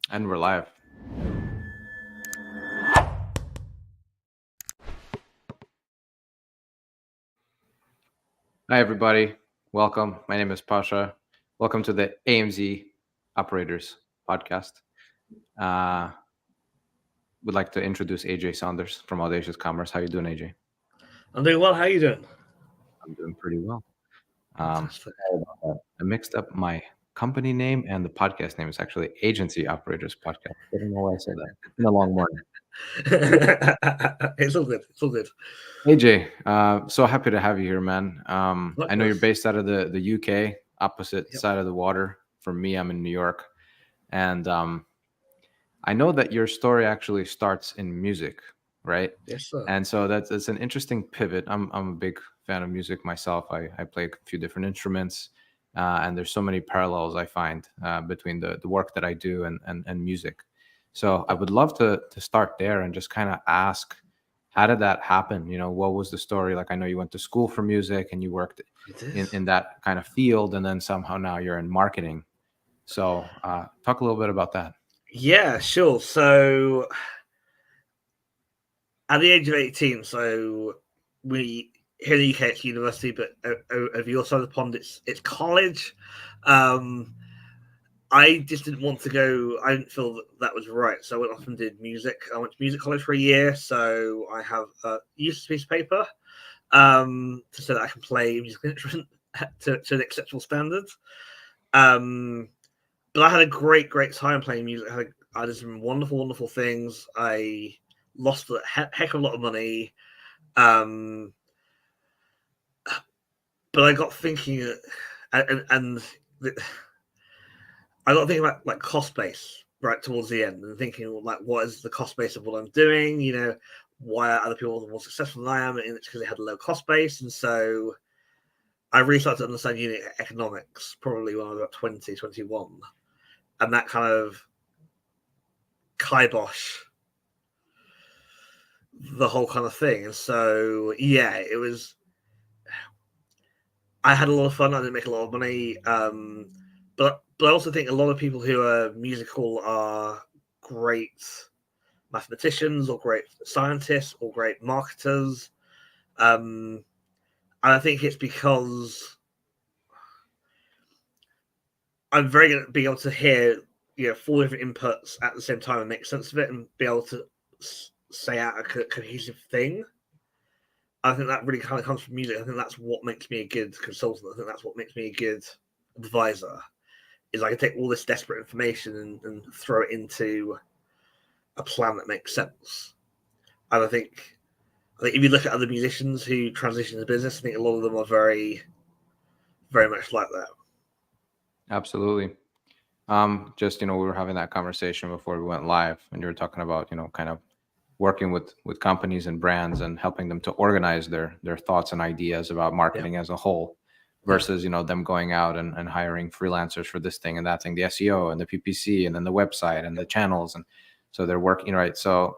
And we're live. Hi, everybody. Welcome. My name is Pasha. Welcome to the AMZ Operators podcast. Would like to introduce AJ Saunders from Audacious Commerce. How you doing, AJ? I'm doing well. How are you doing? I'm doing pretty well. Fantastic. Sorry about that. I mixed up my company name and the podcast name. It's actually Agency Operators Podcast. I don't know why I said that. It's been a long morning. It's all good. It's all good. AJ, so happy to have you here, man. I know you're Likewise. based out of the UK, opposite Yep. side of the water. For me, I'm in New York. And I know that your story actually starts in music, right? Yes, sir. And so that's an interesting pivot. I'm a big fan of music myself. I play a few different instruments, and there's so many parallels I find between the work that I do and music. So I would love to start there and just kind of ask, how did that happen? You know, what was the story? Like, I know you went to school for music and you worked It in is. that kind of field, and then somehow now you're in marketing. So talk a little bit about that. Yeah, sure. So at the age of 18, so we here in the UK it's university, but over your side of the pond it's college. Um, I just didn't want to go. I didn't feel that was right, so I went off and did music. I went to music college for a year, so I have a useless piece of paper so that I can play a musical instrument to an exceptional standard. Um, but I had a great time playing music. I did some wonderful things. I lost a heck of a lot of money. Um, but I got thinking, and I got thinking about like cost base right towards the end, and thinking like, what is the cost base of what I'm doing? You know, why are other people more successful than I am? And it's because they had a low cost base, and so I really started to understand unit economics probably when I was about 20, 21. And that kind of kibosh the whole kind of thing. And so, yeah, it was. I had a lot of fun. I didn't make a lot of money, but I also think a lot of people who are musical are great mathematicians or great scientists or great marketers. And I think it's because I'm very good at being able to hear, four different inputs at the same time and make sense of it and be able to say out a cohesive thing. I think that really kind of comes from music. I think that's what makes me a good consultant. I think that's what makes me a good advisor. Is I can take all this desperate information and throw it into a plan that makes sense. And I think if you look at other musicians who transition to business, I think a lot of them are very much like that. Absolutely. Just, we were having that conversation before we went live, and you were talking about, kind of working with companies and brands and helping them to organize their thoughts and ideas about Yeah, marketing as a whole, yeah, versus, them going out and hiring freelancers for this thing and that thing, the SEO and the PPC and then the website and the channels. And so they're working, right? So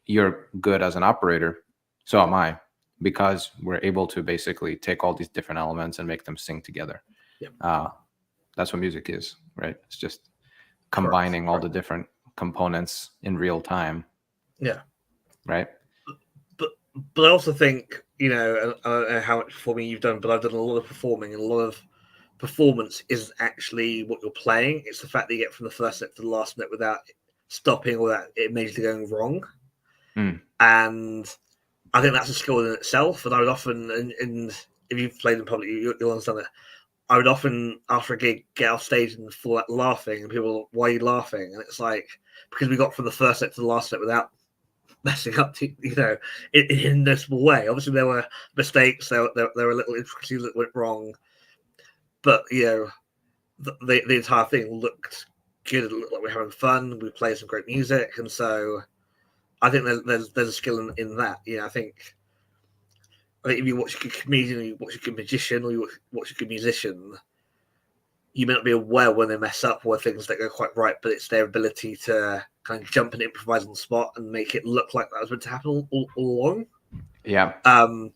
you're good as an operator. So am I, because we're able to basically take all these different elements and make them sing together. yeah. Uh, that's what music is, right? It's just Correct, combining all correct. the different components in real time, Yeah, right? but but I also think I don't know how much performing you've done, but I've done a lot of performing, and a lot of performance isn't actually what you're playing. It's the fact that you get from the first note to the last note without stopping or that it majorly going wrong. Mm. And I think that's a skill in itself. And I would often, and if you've played in public, you'll understand that. I would often, after a gig, get off stage and fall out laughing, and people, why are you laughing? And it's like, because we got from the first set to the last set without messing up, in a noticeable way. Obviously, there were mistakes, there were little intricacies that went wrong, but the entire thing looked good. It looked like we are having fun. We played some great music, and so I think there's a skill in that. I think if you watch a good comedian, or you watch a good magician, or you watch a good musician, you may not be aware when they mess up or things that go quite right, but it's their ability to kind of jump and improvise on the spot and make it look like that was meant to happen all along. Yeah. Um,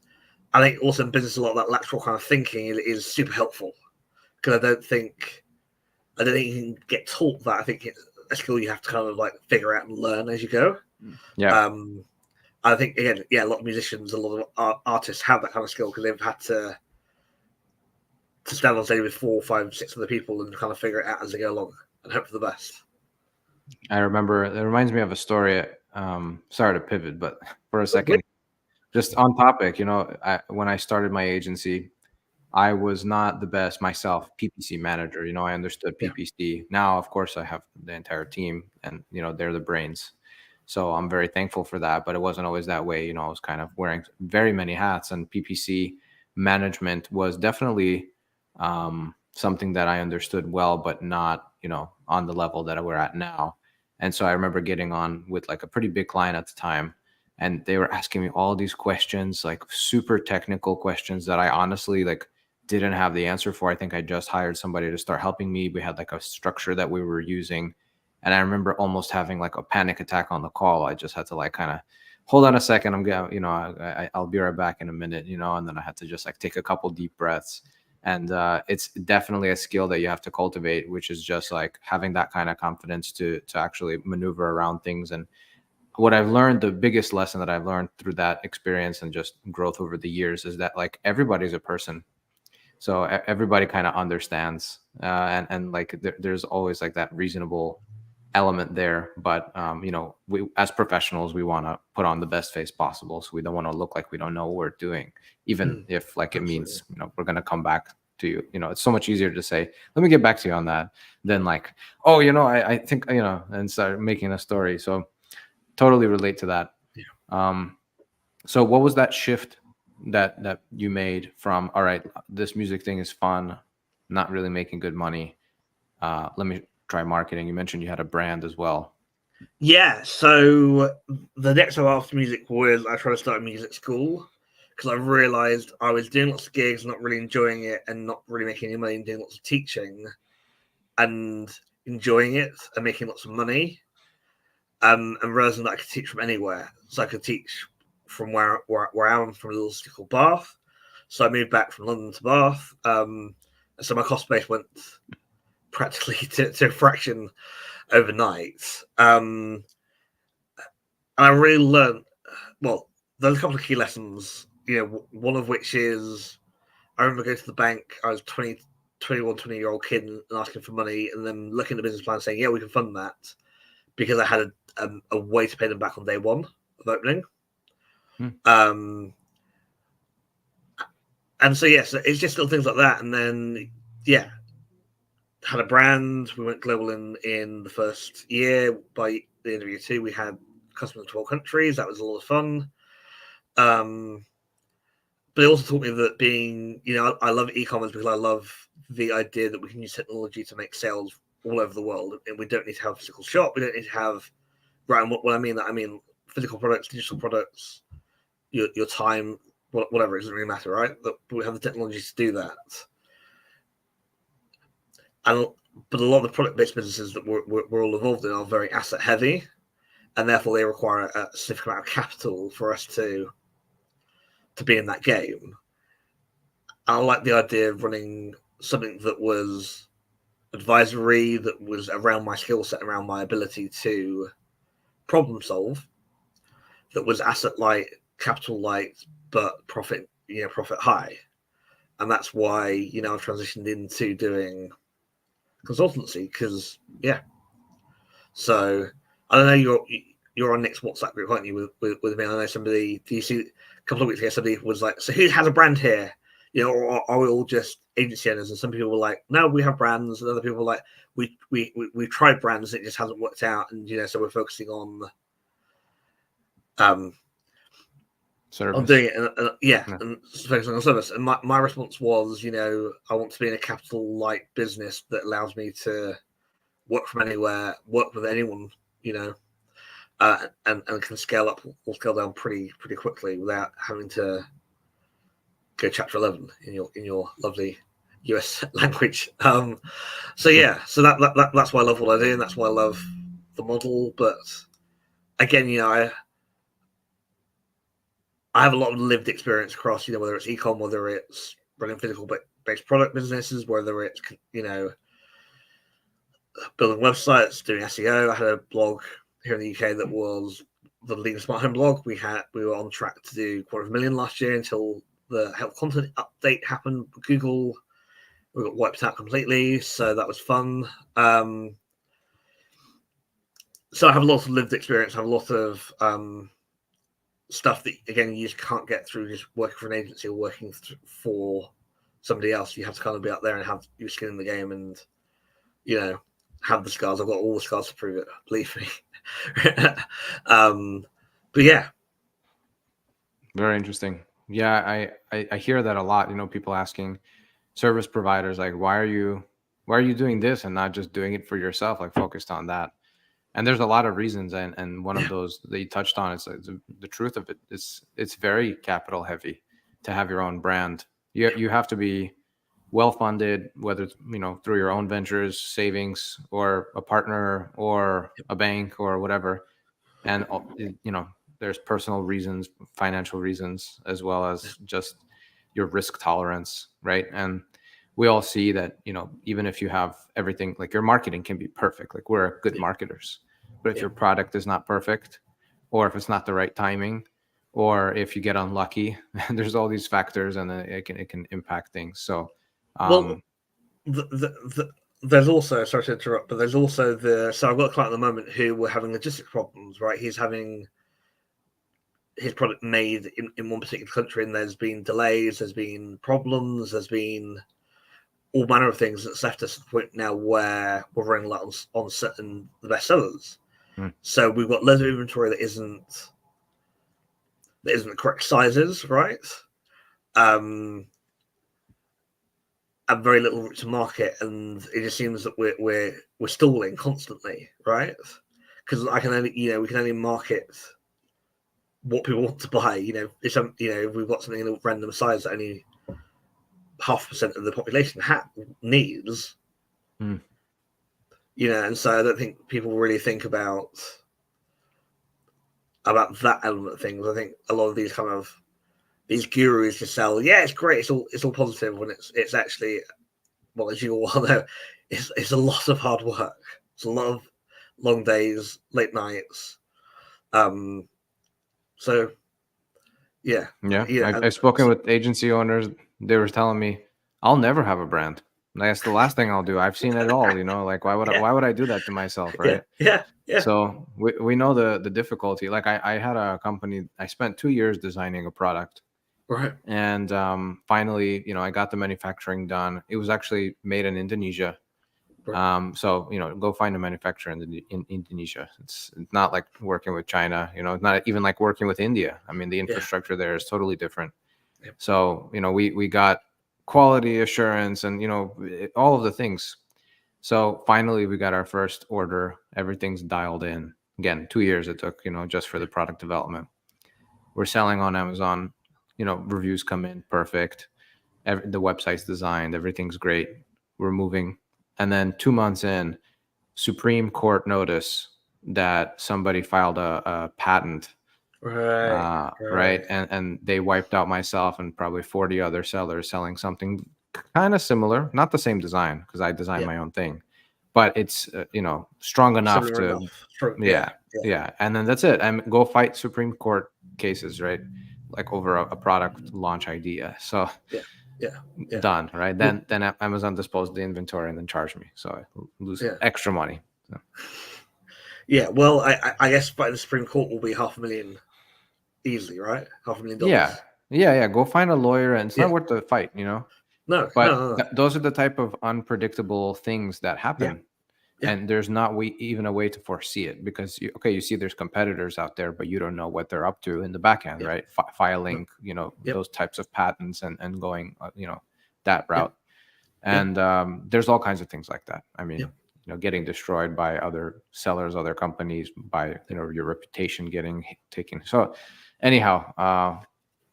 I think also in business, a lot of that lateral kind of thinking is super helpful because I don't think you can get taught that. I think a skill you have to kind of like figure out and learn as you go. Yeah. I think again, yeah, a lot of musicians, a lot of artists have that kind of skill because they've had to stand on stage with 4, 5, 6 other people and kind of figure it out as they go along and hope for the best. I remember, it reminds me of a story. Sorry to pivot, but for a second, just on topic, when I started my agency, I was not the best myself PPC manager. I understood Yeah. PPC. Now, of course, I have the entire team, and they're the brains. So I'm very thankful for that. But it wasn't always that way. I was kind of wearing very many hats, and PPC management was definitely something that I understood well, but not on the level that we're at now. And so I remember getting on with like a pretty big client at the time, and they were asking me all these questions, like super technical questions that I honestly like didn't have the answer for. I think I just hired somebody to start helping me. We had like a structure that we were using. And I remember almost having like a panic attack on the call. I just had to like kind of hold on a second. I'm going, I'll be right back in a minute, and then I had to just like take a couple deep breaths. And it's definitely a skill that you have to cultivate, which is just like having that kind of confidence to actually maneuver around things. And what I've learned, the biggest lesson that I've learned through that experience and just growth over the years is that like everybody's a person. So everybody kind of understands, and like there's always like that reasonable element there. But we as professionals, we want to put on the best face possible, so we don't want to look like we don't know what we're doing, even if like it means we're gonna come back to you. It's so much easier to say, let me get back to you on that, than like, oh, I think and start making a story. So totally relate to that. So what was that shift that you made from, all right, this music thing is fun, not really making good money, let me try marketing? You mentioned you had a brand as well. Yeah, so the next time after music was I tried to start a music school because I realized I was doing lots of gigs, not really enjoying it, and not really making any money, and doing lots of teaching and enjoying it and making lots of money. And realizing that I could teach from anywhere. So I could teach from where I am, from a little city called Bath. So I moved back from London to Bath. So my cost base went practically to a fraction overnight. And I really learned, well, there's a couple of key lessons, one of which is I remember going to the bank. I was 20-year-old kid and asking for money, and then looking at the business plan saying, yeah, we can fund that, because I had a way to pay them back on day one of opening. And so, yes, it's just little things like that. And then, yeah, had a brand. We went global in the first year. By the end of year 2, we had customers in 12 countries. That was a lot of fun. But it also taught me that being, I love e-commerce because I love the idea that we can use technology to make sales all over the world. And we don't need to have a physical shop. We don't need to have, right, and what I mean, that I mean physical products, digital products, your time, whatever, it doesn't really matter, right? But we have the technology to do that. But a lot of the product-based businesses that we're all involved in are very asset-heavy, and therefore they require a significant amount of capital for us to be in that game. I like the idea of running something that was advisory, that was around my skill set, around my ability to problem solve, that was asset light, capital light, but profit high. And that's why I've transitioned into doing consultancy, because so I don't know, you're on Nick's WhatsApp group, aren't you, with me? I know somebody, do you see a couple of weeks ago somebody was like, so who has a brand here, or are we all just agency owners? And some people were like, no, we have brands, and other people were like, we tried brands, it just hasn't worked out, and so we're focusing on Service. on doing it, and focusing on service. And my response was, I want to be in a capital light business that allows me to work from anywhere, work with anyone, and can scale up or scale down pretty quickly without having to go chapter 11 in your lovely US language. So that's why I love what I do, and that's why I love the model. But again, I have a lot of lived experience across, whether it's e-com, whether it's running physical based product businesses, whether it's, building websites, doing SEO. I had a blog here in the UK that was the leading smart home blog. We were on track to do 250,000 last year until the health content update happened. Google, we got wiped out completely, so that was fun. So I have a lot of lived experience. I have a lot of stuff that, again, you just can't get through just working for an agency or working for somebody else. You have to kind of be out there and have your skin in the game and, you know, have the scars. I've got all the scars to prove it, believe me. But yeah. Very interesting. Yeah, I hear that a lot. You know, people asking service providers like, why are you doing this and not just doing it for yourself, like focused on that? And there's a lot of reasons, and one of those that you touched on is the truth of it. It's very capital heavy to have your own brand. You have to be well funded, whether it's, you know, through your own ventures, savings, or a partner or a bank or whatever. And you know, there's personal reasons, financial reasons, as well as just your risk tolerance, right? And we all see that, you know, even if you have everything, like your marketing can be perfect, like we're good marketers, but if your product is not perfect, or if it's not the right timing, or if you get unlucky, there's all these factors, and it can impact things. So Well, there's also, sorry to interrupt, but there's also so I've got a client at the moment who were having logistics problems, right? He's having his product made in one particular country, and there's been delays, there's been problems, there's been all manner of things that's left us at the point now where we're running low on certain the best sellers. So we've got loads of inventory that isn't the correct sizes, right? And very little route to market, and it just seems that we're stalling constantly, right? Because I can only, we can only market what people want to buy. If we've got something in a random size that only 0.5% of the population needs, and so I don't think people really think about that element of things. I think a lot of these gurus just sell, yeah, it's great, it's all positive, when it's actually, well, as you all know, it's a lot of hard work. It's a lot of long days, late nights. So yeah. I've spoken with agency owners. They were telling me, I'll never have a brand. That's the last thing I'll do. I've seen it all, like why would I do that to myself, right? Yeah. So we know the difficulty. Like I had a company, I spent 2 years designing a product. Right. And finally, I got the manufacturing done. It was actually made in Indonesia. Right. So, go find a manufacturer in Indonesia. It's not like working with China, it's not even like working with India. I mean, the infrastructure there is totally different. Yep. So, we got quality assurance and, all of the things. So finally we got our first order. Everything's dialed in. Again, 2 years it took, just for the product development. We're selling on Amazon, reviews come in perfect. The website's designed, everything's great. We're moving. And then 2 months in, Supreme Court notice that somebody filed a patent. Right. And they wiped out myself and probably 40 other sellers selling something kind of similar, not the same design, because I designed my own thing, but it's strong enough to yeah. And then that's it. And go fight Supreme Court cases, right? Like over a product launch idea. So done, right? Then Amazon disposed the inventory and then charged me, so I lose extra money. So. Yeah, well, I guess fighting the Supreme Court will be $500,000 easily, right? $500,000. Yeah. Go find a lawyer, and it's not worth the fight, No. Those are the type of unpredictable things that happen. Yeah. And there's not even a way to foresee it, because you see there's competitors out there, but you don't know what they're up to in the back end, right? Filing, those types of patents and going, that route. And there's all kinds of things like that. I mean, getting destroyed by other sellers, other companies, by, your reputation getting taken. So anyhow,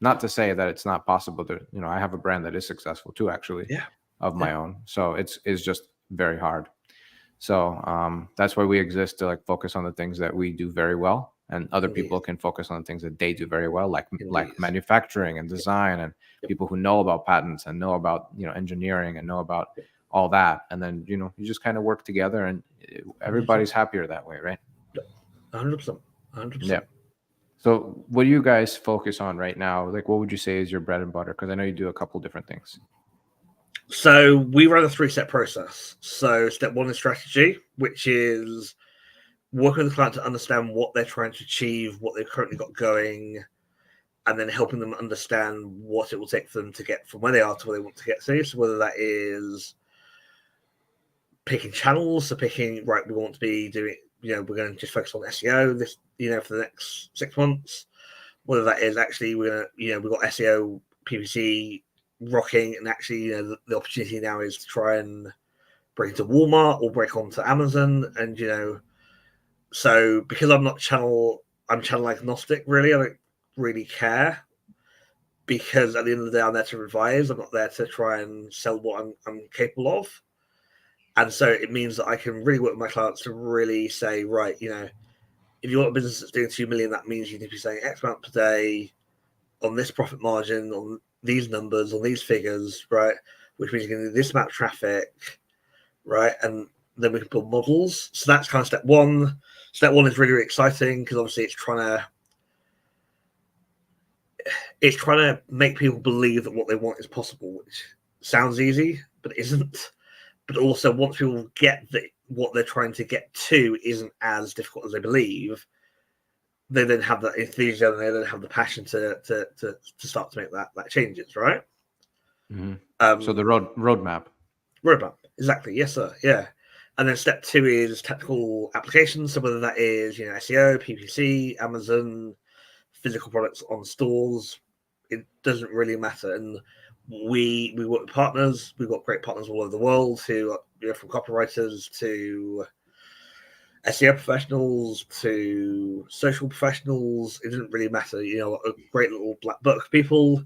not to say that it's not possible to, I have a brand that is successful too, actually, of my own. So it's just very hard. So that's why we exist, to like focus on the things that we do very well, and other people can focus on the things that they do very well, like manufacturing and design, and people who know about patents and know about engineering and know about all that, and then you just kind of work together, and everybody's happier that way, right? 100%. 100%. Yeah. So what do you guys focus on right now? Like, what would you say is your bread and butter? Because I know you do a couple different things. So we run a 3-step process. So step 1 is strategy, which is working with the client to understand what they're trying to achieve, what they've currently got going, and then helping them understand what it will take for them to get from where they are to where they want to get to. So whether that is picking channels, so picking, right, we want to be doing, we're going to just focus on SEO this, for the next 6 months. Whether that is actually we've got SEO, PPC rocking, and actually, the opportunity now is to try and break into Walmart or break onto Amazon, and so because I'm channel agnostic, really. I don't really care, because at the end of the day, I'm there to advise. I'm not there to try and sell what I'm capable of. And so it means that I can really work with my clients to really say, right, if you want a business that's doing 2 million, that means you need to be saying X amount per day on this profit margin, on these numbers, on these figures, right? Which means you're going to do this amount of traffic, right? And then we can build models. So that's kind of step 1. Step 1 is really, really exciting, because obviously it's trying to make people believe that what they want is possible, which sounds easy, but it isn't. But also, once people get that what they're trying to get to isn't as difficult as they believe, they then have that enthusiasm, they then have the passion to start to make that changes, right? Mm-hmm. So the roadmap. Roadmap, exactly. Yes, sir. Yeah. And then step 2 is technical applications. So whether that is SEO, PPC, Amazon, physical products on stores, it doesn't really matter. And we work with partners. We've got great partners all over the world, who are, from copywriters to SEO professionals to social professionals. It doesn't really matter. A great little black book of people.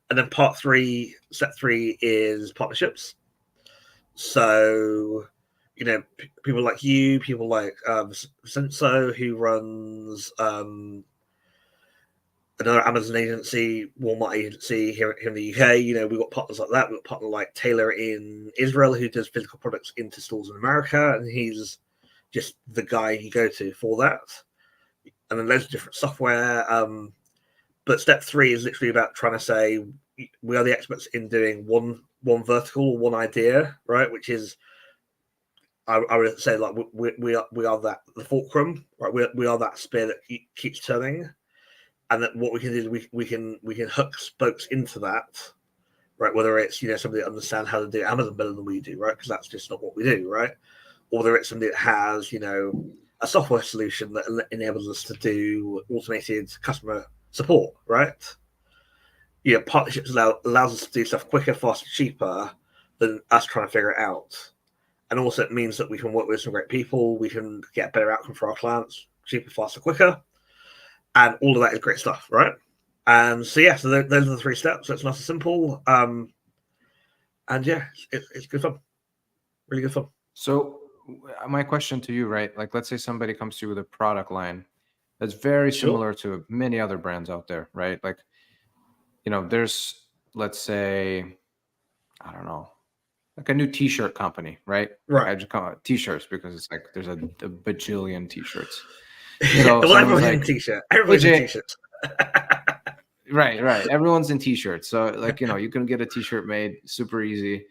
And then step 3 is partnerships. So, people like you, people like Senso, who runs another Amazon agency, Walmart agency here in the UK. We've got partners like that. We've got a partner like Taylor in Israel, who does physical products into stores in America, and he's just the guy you go to for that. And then loads of different software. But step 3 is literally about trying to say we are the experts in doing one vertical, one idea, right? Which is, I would say, like we are that the fulcrum, right? We are that spear that keeps turning, and that what we can do is we can hook spokes into that, right? Whether it's somebody that understands how to do Amazon better than we do, right? Because that's just not what we do, right? Or whether it's somebody that has a software solution that enables us to do automated customer support, right? Partnerships allows us to do stuff quicker, faster, cheaper than us trying to figure it out. And also it means that we can work with some great people. We can get a better outcome for our clients, cheaper, faster, quicker. And all of that is great stuff, right? And so, so those are the 3 steps. So it's nice and simple. And yeah, it's good fun. Really good fun. So my question to you, right? Like, let's say somebody comes to you with a product line that's very similar to many other brands out there, right? Like, there's, let's say, I don't know, like a new t-shirt company, right? Right. I just call it t-shirts because it's like there's a bajillion t-shirts. So well, everyone's in t-shirt. Everyone's in t-shirts. Right. Everyone's in t-shirts. So like, you can get a t-shirt made super easy,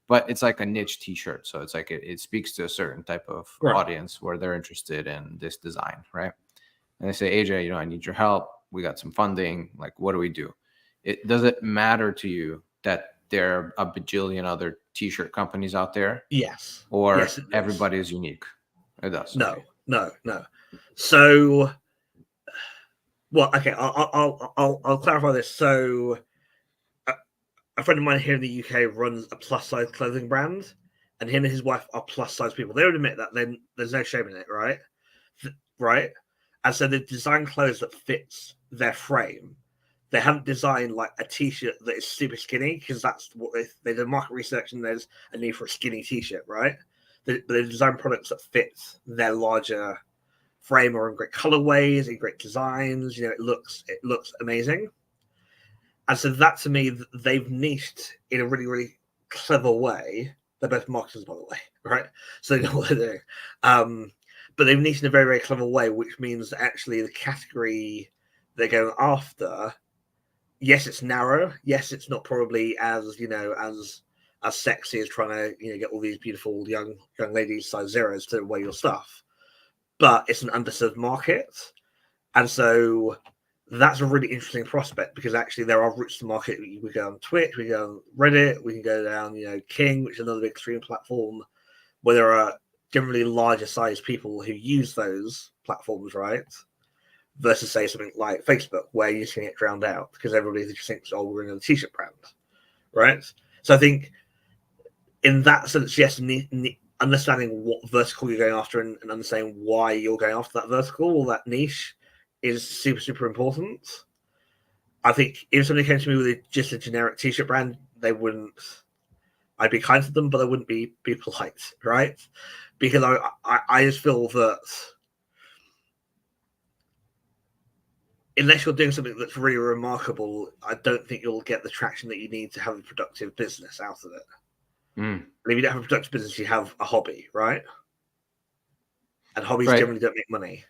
but it's like a niche t-shirt. So it's like it speaks to a certain type of audience where they're interested in this design, right? And they say, AJ, I need your help. We got some funding. Like, what do we do? Does it matter to you that there are a bajillion other t-shirt companies out there? Yes. Or yes, everybody is unique? It does. No, okay. No. So, well, okay, I'll clarify this. So, a friend of mine here in the UK runs a plus size clothing brand, and him and his wife are plus size people. They would admit that. Then there's no shame in it, right? Right. And so they design clothes that fits their frame. They haven't designed like a t-shirt that is super skinny, because that's what they did market research, and there's a need for a skinny t-shirt, right? They design products that fit their larger frame, or in great colorways, in great designs. It looks amazing. And so that, to me, they've niched in a really, really clever way, They're both marketers, by the way, right? So they know what they're doing. But they've niched in a very, very clever way, which means that actually the category they're going after, yes, it's narrow. Yes, it's not probably as as sexy as trying to get all these beautiful young ladies size zeros to wear your stuff. But it's an underserved market, and so that's a really interesting prospect because actually there are routes to market. We go on Twitch, we go on Reddit, we can go down King, which is another big stream platform where there are generally larger sized people who use those platforms, right? Versus say something like Facebook, where you can get drowned out because everybody just thinks, oh, we're in a t-shirt brand, right? So I think in that sense, yes, understanding what vertical you're going after and understanding why you're going after that vertical or that niche is super, super important. I think if somebody came to me with just a generic t-shirt brand, they wouldn't. I'd be kind to them, but I wouldn't be polite, right? Because I just feel that unless you're doing something that's really remarkable, I don't think you'll get the traction that you need to have a productive business out of it. Mm. And if you don't have a productive business, you have a hobby, right? And hobbies generally don't make money.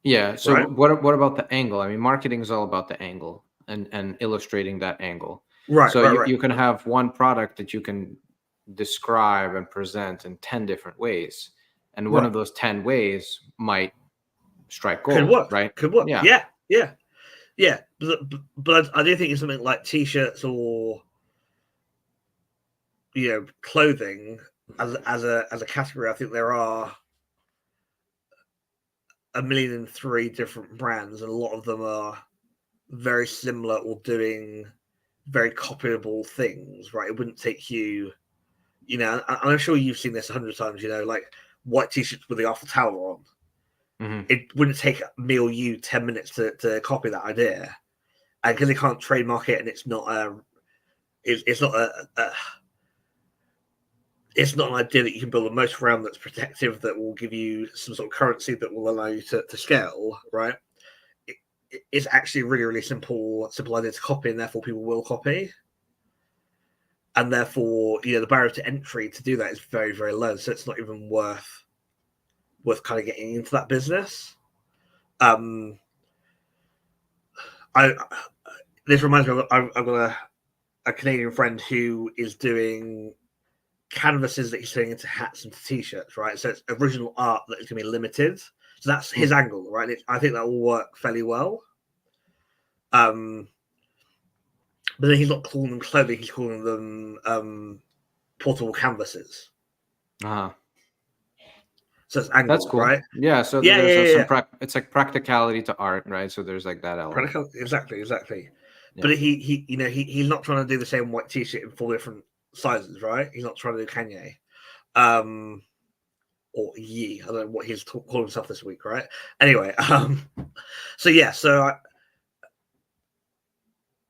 Yeah. So right? what about the angle? I mean, marketing is all about the angle and illustrating that angle. Right, So right. you can have one product that you can describe and present in 10 different ways. And one of those 10 ways might strike gold. Could work. Right? Could work. Yeah. Yeah. But I do think it's something like t-shirts or clothing as a category. I think there are 1,000,003 different brands, and a lot of them are very similar or doing very copyable things, right? It wouldn't take you, I'm sure you've seen this 100 times, like white t-shirts with the Eiffel Tower on. Mm-hmm. It wouldn't take me or you 10 minutes to copy that idea. And because they can't trademark it and it's not it's not it's not an idea that you can build a moat around that's protective, that will give you some sort of currency that will allow you to scale, right? It's actually a really, really simple idea to copy, and therefore people will copy. And therefore, the barrier to entry to do that is very, very low. So it's not even worth kind of getting into that business. This reminds me, I've got a Canadian friend who is doing canvases that he's turning into hats and t-shirts, right? So it's original art that is going to be limited. So that's his angle, right? I think that will work fairly well. But then he's not calling them clothing; he's calling them portable canvases. Uh-huh. So it's angle, That's cool, right? Yeah. So Yeah. It's like practicality to art, right? So there's like that element. Exactly. Yeah. But he's not trying to do the same white t-shirt in 4 different sizes, right? He's not trying to do Kanye, or Yee. I don't know what he's calling himself this week, right? Anyway, so yeah,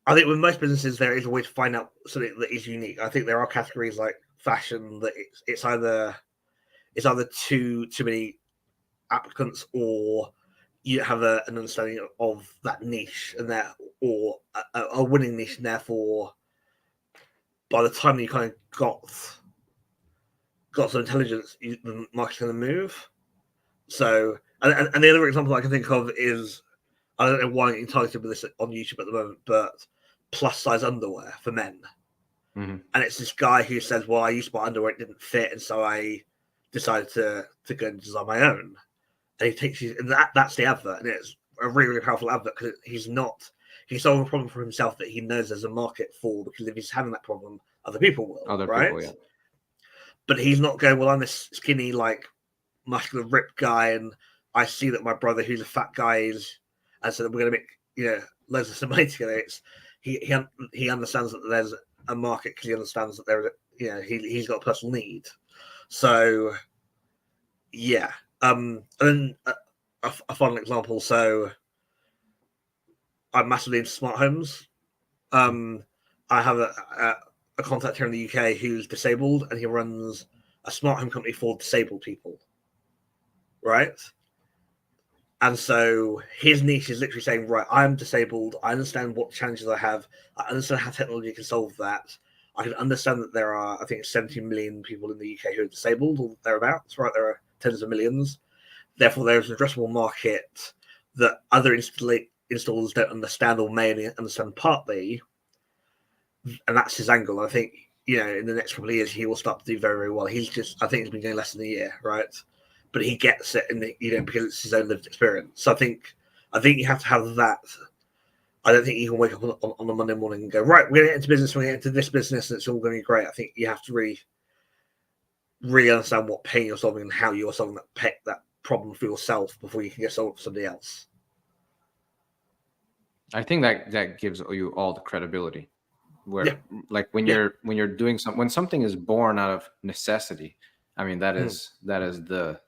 I think with most businesses there is a way to find out something that is unique. I think there are categories like fashion that it's either too many applicants, or you have an understanding of that niche and that, or a winning niche, and therefore by the time you kind of got some intelligence, the market's going to move. So, and the other example I can think of is, I don't know why I'm targeted with this on YouTube at the moment, but plus size underwear for men. Mm-hmm. And it's this guy who says, well, I used my underwear, it didn't fit, and so I decided to go and design my own. And he takes you, and that's the advert, and it's a really, really powerful advert because he's solving a problem for himself that he knows there's a market for, because if he's having that problem, other people will, right? Yeah. But he's not going, well, I'm this skinny, like, muscular, ripped guy, and I see that my brother, who's a fat guy, is, and so we're going to make, loads of some money together. It's he understands that there's a market because he understands that there, he's got a personal need. So, yeah. And then a final example. So, I'm massively into smart homes. I have a contact here in the UK who's disabled, and he runs a smart home company for disabled people, right? And so his niche is literally saying, right, I'm disabled. I understand what challenges I have. I understand how technology can solve that. I can understand that there are, I think, 70 million people in the UK who are disabled or thereabouts, right? There are tens of millions. Therefore, there is an addressable market that other installers don't understand or may understand partly, and that's his angle. I think, in the next couple of years, he will start to do very, very well. I think he's been going less than a year, right? But he gets it, because it's his own lived experience. So I think you have to have that. I don't think you can wake up on a Monday morning and go, right, we're going to get into business, we're going to get into this business, and it's all going to be great. I think you have to really understand what pain you're solving and how you're solving that problem for yourself before you can get solved for somebody else. I think that gives you all the credibility. Where like when you're doing when something is born out of necessity, I mean that is the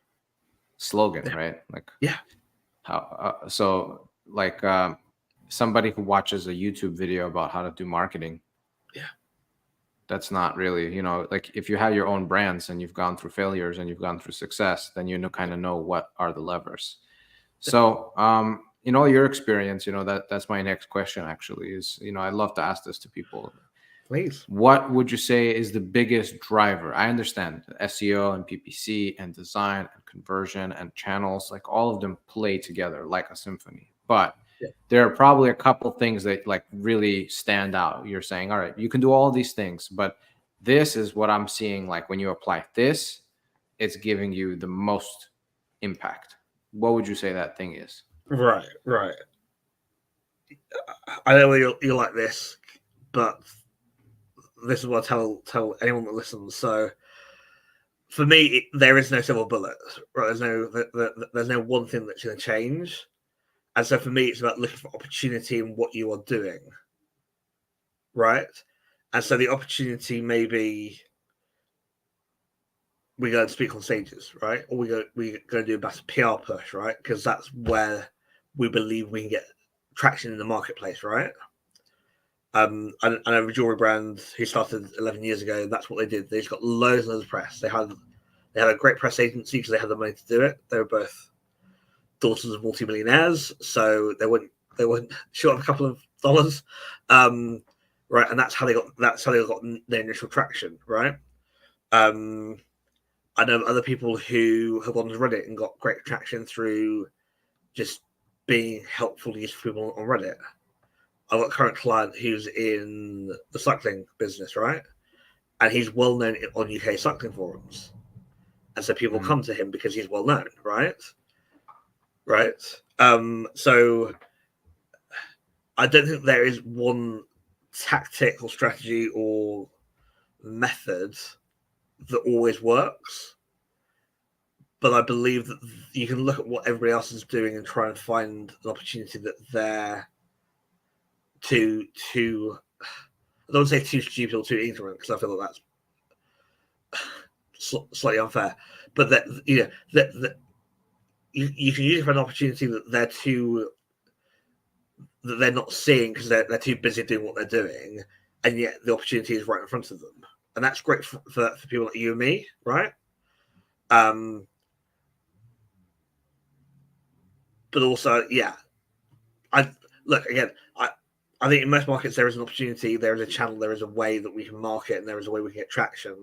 slogan, right? Like how so like somebody who watches a YouTube video about how to do marketing, that's not really, like if you have your own brands and you've gone through failures and you've gone through success, then kind of know what are the levers. So in all your experience, that's my next question actually is, I'd love to ask this to people. Please. What would you say is the biggest driver? I understand SEO and PPC and design and conversion and channels, like all of them play together like a symphony. But there are probably a couple things that like really stand out. You're saying, all right, you can do all these things, but this is what I'm seeing. Like when you apply this, it's giving you the most impact. What would you say that thing is? Right. I know you're like this, but this is what I tell anyone that listens. So for me, there is no silver bullet, right? There's no one thing that's going to change. And so for me, it's about looking for opportunity in what you are doing, right? And so the opportunity may be we go and speak on stages, right? Or we go to do a better PR push, right? Because that's where we believe we can get traction in the marketplace, right? I know a jewelry brand who started 11 years ago. That's what they did. They just got loads and loads of press. They had a great press agency because they had the money to do it. They were both daughters of multimillionaires, so they wouldn't short of a couple of dollars, right? And that's how they got their initial traction, right? I know other people who have gone to Reddit and got great traction through just being helpful to useful people on Reddit. I've got a current client who's in the cycling business, right? And he's well known on UK cycling forums. And so people come to him because he's well known, right? Right. So I don't think there is one tactic or strategy or method that always works. But I believe that you can look at what everybody else is doing and try and find an opportunity that they're I don't say too stupid or too ignorant because I feel like that's slightly unfair. But that you can use it for an opportunity that they're not seeing because they're too busy doing what they're doing, and yet the opportunity is right in front of them, and that's great for people like you and me, right? But also, I think in most markets there is an opportunity, there is a channel, there is a way that we can market, and there is a way we can get traction,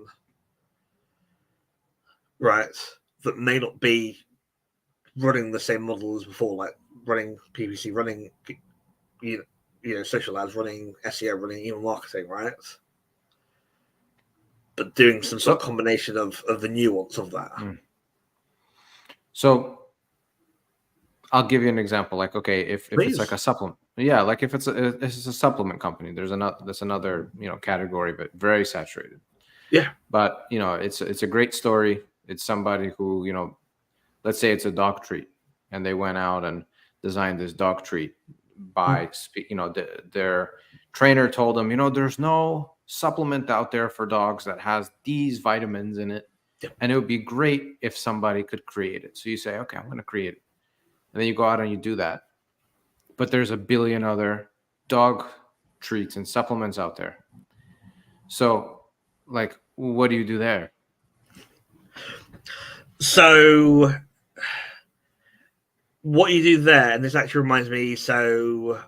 right? That may not be running the same model as before, like running PPC, running social ads, running SEO, running email marketing, right? But doing some sort of combination of the nuance of that. So I'll give you an example. Like, okay, if it's like a supplement, like if it's a supplement company, that's another category, but very saturated. Yeah. But it's a great story. It's somebody who let's say it's a dog treat, and they went out and designed this dog treat by their trainer told them, there's no supplement out there for dogs that has these vitamins in it, and it would be great if somebody could create it. So you say, okay, I'm going to create it. And then you go out and you do that. But there's a billion other dog treats and supplements out there. So, like, what do you do there? So, what you do there, and this actually reminds me, so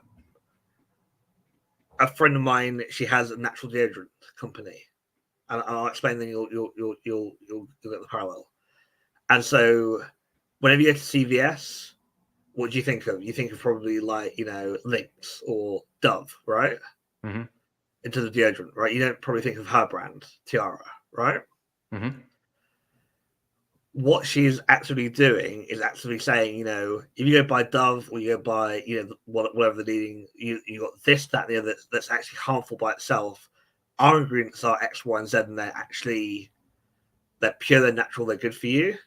a friend of mine, she has a natural deodorant company, and I'll explain. Then you'll get the parallel. And so, whenever you go to CVS, what do you think of? You think of probably like Lynx or Dove, right? Mm-hmm. Into the deodorant, right? You don't probably think of her brand, Tiara, right? Mm-hmm. What she's actually doing is actually saying, if you go buy Dove or you go buy, whatever the leading, you got this, that, and the other that's actually harmful by itself. Our ingredients are X, Y, and Z, and they're pure, they're natural, they're good for you.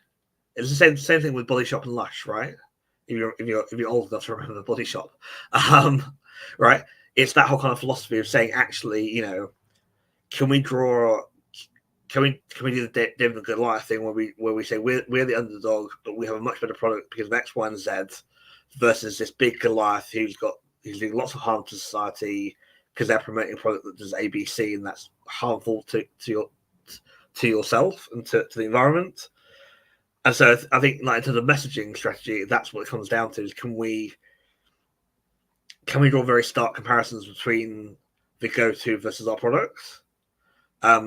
It's the same thing with Body Shop and Lush, right? If you're old enough to remember the Body Shop, right? It's that whole kind of philosophy of saying, actually, can we draw? Can we do the David and Goliath thing where we say we're the underdog, but we have a much better product because of X, Y, and Z, versus this big Goliath who's doing lots of harm to society because they're promoting a product that does A, B, C, and that's harmful to yourself and to the environment. And so I think, like, into the messaging strategy, that's what it comes down to: is can we draw very stark comparisons between the go-to versus our products? I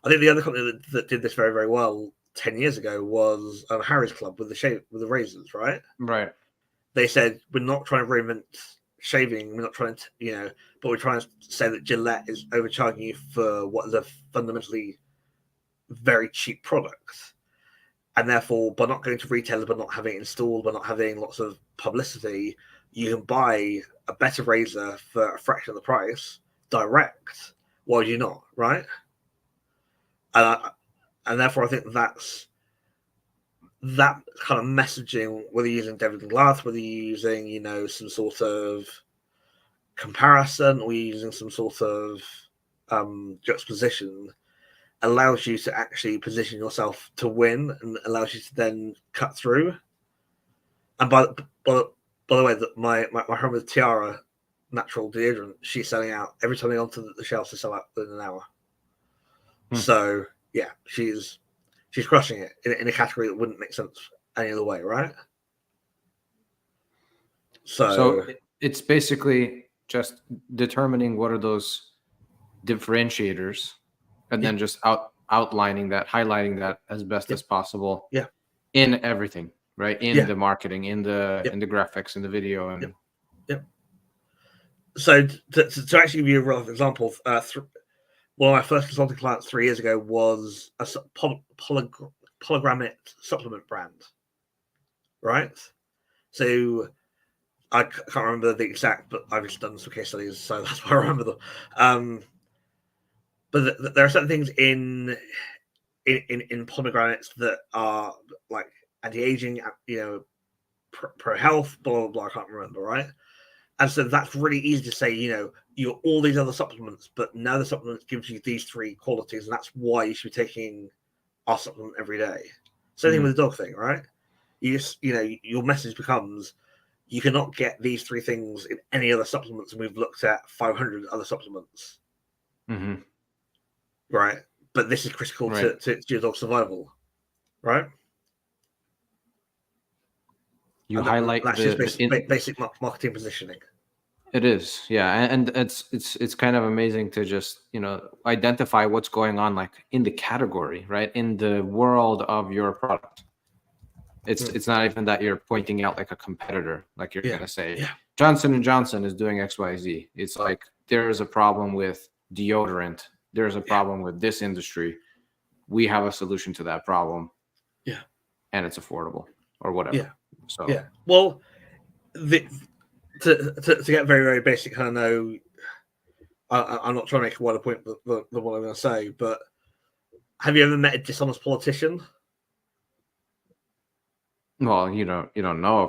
think the other company that did this very, very well 10 years ago was Harry's Club with the razors, right? Right. They said, we're not trying to reinvent shaving, we're not trying to, but we're trying to say that Gillette is overcharging you for what is a fundamentally very cheap product. And therefore, by not going to retailers, by not having it installed, by not having lots of publicity, you can buy a better razor for a fraction of the price direct. Why do you not, right? And therefore, I think that's that kind of messaging, whether you're using David and Goliath, whether you're using, some sort of comparison, or you're using some sort of juxtaposition, allows you to actually position yourself to win and allows you to then cut through. And by the way, my home with Tiara natural deodorant, she's selling out every time they go onto the shelves to sell out within an hour. So yeah, she's crushing it in a category that wouldn't make sense any other way, right? So it's basically just determining what are those differentiators, and then just outlining that, highlighting that as best as possible. Yeah. In everything, right? In the marketing, in the graphics, in the video, and So to actually give you a rough example, one of my first consulting clients 3 years ago was a polygrammet supplement brand, right? So I can't remember the exact, but I've just done some case studies, so that's why I remember them. But there are certain things in pomegranates that are like anti-aging, pro health, blah blah blah. I can't remember, right? And so that's really easy to say, you're all these other supplements, but now the supplement gives you these three qualities, and that's why you should be taking our supplement every day. Same thing with the dog thing, right? You just, your message becomes, you cannot get these three things in any other supplements, and we've looked at 500 other supplements, right? But this is critical to your dog's survival, right? You highlight that's just basic marketing positioning. It is, yeah, and it's kind of amazing to just identify what's going on, like in the category, right, in the world of your product. It's not even that you're pointing out like a competitor, like you're gonna say Johnson and Johnson is doing XYZ. It's like there's a problem with deodorant. There's a problem with this industry. We have a solution to that problem. Yeah, and it's affordable or whatever. Yeah. So well, to get very, very basic, I know I'm not trying to make a wider point than what I'm going to say, but have you ever met a dishonest politician? Well, you don't know.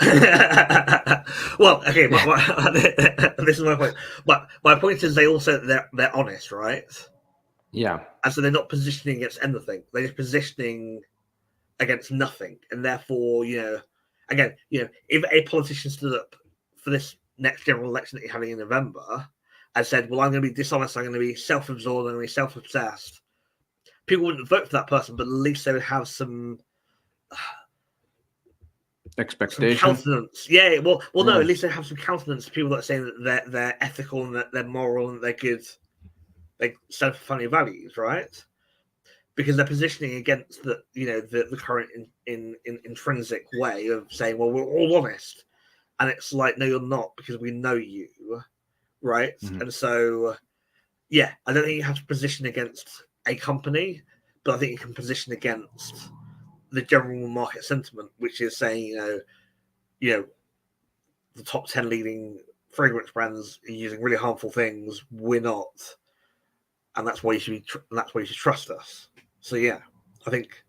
Well, okay, this is my point. But my point is, they also they're honest, right? Yeah. And so they're not positioning against anything; they're just positioning against nothing, and therefore, again, if a politician stood up for this next general election that you're having in November and said, well, I'm going to be dishonest, I'm going to be self-absorbed, I'm going to be self-obsessed, people wouldn't vote for that person, but at least they would have some Expectation. countenance. Yeah, well, no. Yeah. At least they have some countenance. People that are saying that they're ethical and that they're moral and they're good. They stand for funny values, right? Because they're positioning against the current intrinsic way of saying, well, we're all honest, and it's like, no, you're not, because we know you, right? Mhm. And so, yeah, I don't think you have to position against a company, but I think you can position against the general market sentiment, which is saying, the top 10 leading fragrance brands are using really harmful things. We're not, and that's why you should trust us. So yeah, I think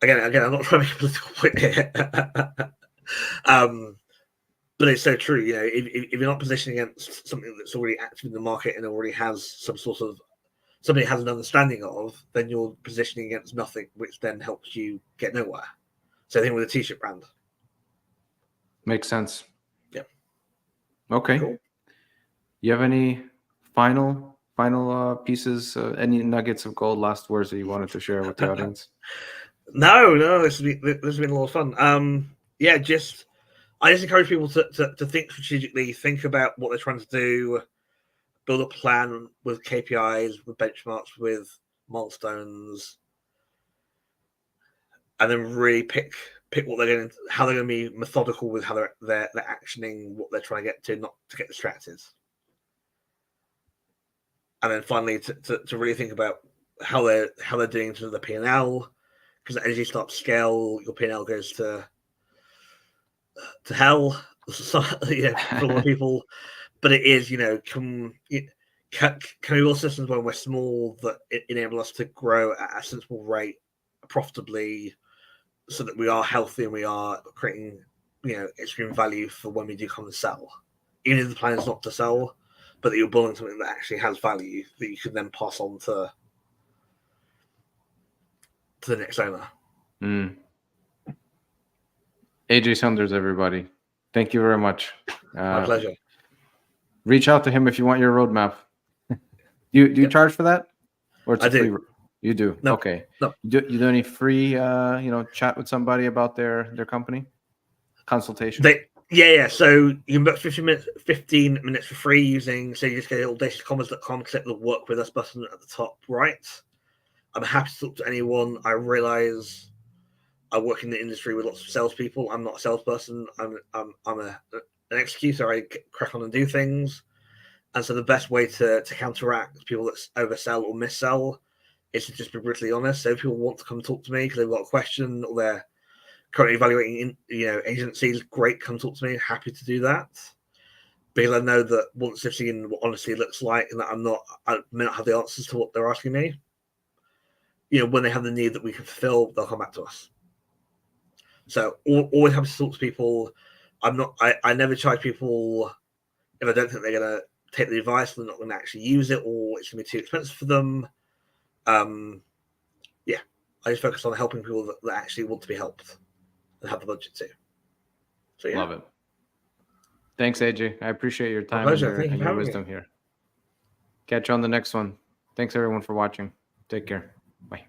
again, I'm not trying to make a political point here, but it's so true. If you're not positioning against something that's already active in the market and already has some sort of somebody has an understanding of, then you're positioning against nothing, which then helps you get nowhere. Same thing with a t-shirt brand. Makes sense. Yeah. Okay. Cool. You have any final pieces, any nuggets of gold, last words that you wanted to share with the audience? No, this has been a lot of fun. I just encourage people to think strategically, think about what they're trying to do, build a plan with KPIs, with benchmarks, with milestones, and then really pick what how they're going to be methodical with how they're actioning what they're trying to get to, not to get distracted. And then finally to really think about how they're doing in terms of the P&L, because as you start to scale, your P&L goes to hell. So, for a lot of people, but it is, can we build systems when we're small that enable us to grow at a sensible rate profitably, so that we are healthy and we are creating extreme value for when we do come to sell, even if the plan is not to sell, but that you're building something that actually has value that you can then pass on to the next owner. AJ Saunders, everybody, thank you very much. My pleasure. Reach out to him if you want your roadmap. Do you charge for that, or it's I do. free? You do. No, okay. No. You do any free chat with somebody about their company consultation? So you can book 15 minutes for free using, so you just go to audaciouscommerce.com, click the work with us button at the top right. I'm happy to talk to anyone. I realize I work in the industry with lots of salespeople. I'm not a salesperson. I'm an executor. I crack on and do things. And so the best way to counteract people that oversell or missell is to just be brutally honest. So if people want to come talk to me because they've got a question or they're currently evaluating agencies, great, come talk to me. Happy to do that, because I know that once they've seen what honesty looks like and that I may not have the answers to what they're asking me, when they have the need that we can fulfill, they'll come back to us. So always happy to talk to people. I never charge people if I don't think they're going to take the advice, they're not going to actually use it, or it's going to be too expensive for them. I just focus on helping people that actually want to be helped and have the budget to. So yeah. Love it. Thanks, AJ. I appreciate your time and your wisdom here. Catch you on the next one. Thanks everyone for watching. Take care. Bye.